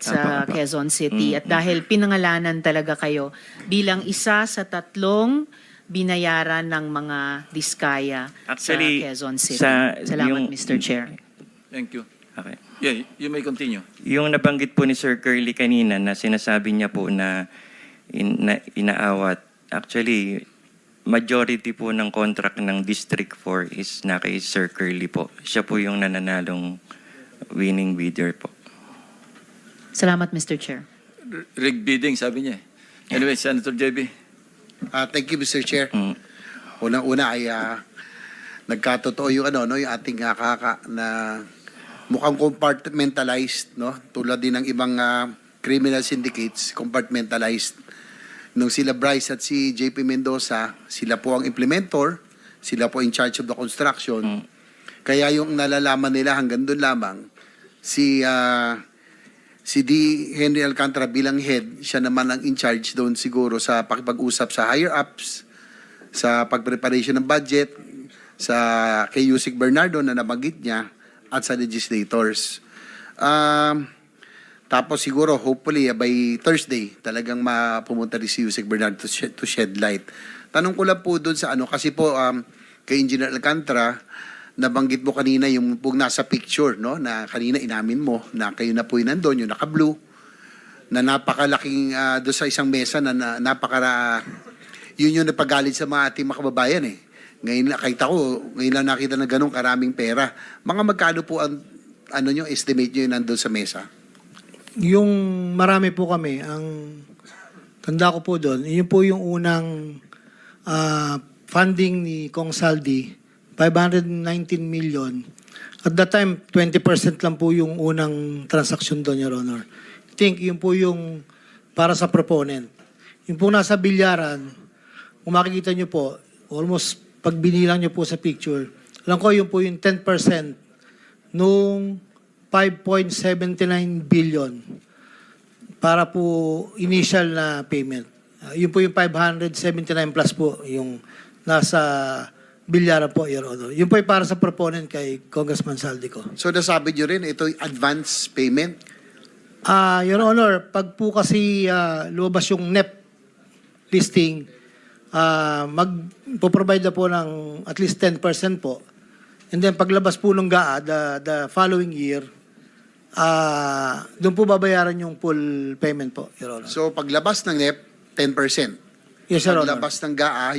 sa Quezon City at dahil pinangalanan talaga kayo bilang isa sa 3 binayaran ng mga diskaya Actually, sa Quezon City. sa Salamat, yung- Mr. Chair. Thank you. Okay. Yeah, you may continue. Yung nabanggit po ni Sir Curly kanina na sinasabi niya po na, inaawat, actually, majority po ng contract ng District 4 is na kay Sir Curly po. Siya po yung nananalong winning bidder po. Salamat, Mr. Chair. Rig bidding, sabi niya. Anyway, Senator JB. Thank you, Mr. Chair. Mm. Unang-una ay nagkatotoo yung yung ating na mukhang compartmentalized, no? Tulad din ng ibang criminal syndicates, compartmentalized. Nung sila Bryce at si JP Mendoza, sila po ang implementor, sila po in charge of the construction. Kaya yung nalalaman nila hanggang doon lamang, si D. Henry Alcantara bilang head, siya naman ang in charge doon siguro sa pakipag-usap sa higher-ups, sa pag-preparation ng budget, sa kay Yusek Bernardo na nabanggit niya, at sa legislators. Tapos siguro, hopefully, by Thursday, talagang mapumunta rin si Yusek Bernardo to shed light. Tanong ko lang po doon sa kasi po, kay Engineer Alcantara, nabanggit mo kanina yung nasa picture, no? Na kanina inamin mo na kayo na po yung nandun, yung naka-blue, na napakalaking doon sa isang mesa na yun yung napagalit sa mga ating makababayan eh. Ngayon lang nakita na ganun karaming pera. Mga magkano po ang nyo, estimate nyo yung nandun sa mesa? Yung marami po kami, ang tanda ko po doon, yun po yung unang funding ni Kong Saldi, 519 million. At that time, 20% lang po yung unang transaction doon, Your Honor. I think yun po yung para sa proponent. Yung po nasa bilyaran, kung makikita nyo po, almost pag binilang nyo po sa picture, alam ko yun po yung 10% nung 5.79 billion para po initial na payment. Yun po yung 579 plus po yung nasa bilyaran po, Your Honor. Yun po ay para sa proponent kay Congressman Saldico. So nasabi nyo rin, ito yung advance payment? Your Honor, pag po kasi lumabas yung NEP listing, magpo-provide na po ng at least 10% po. And then paglabas po ng GAA, the following year, doon po babayaran yung full payment po, Your Honor. So paglabas ng NEP, 10%. Yes, Your Honor. Paglabas ng GAA,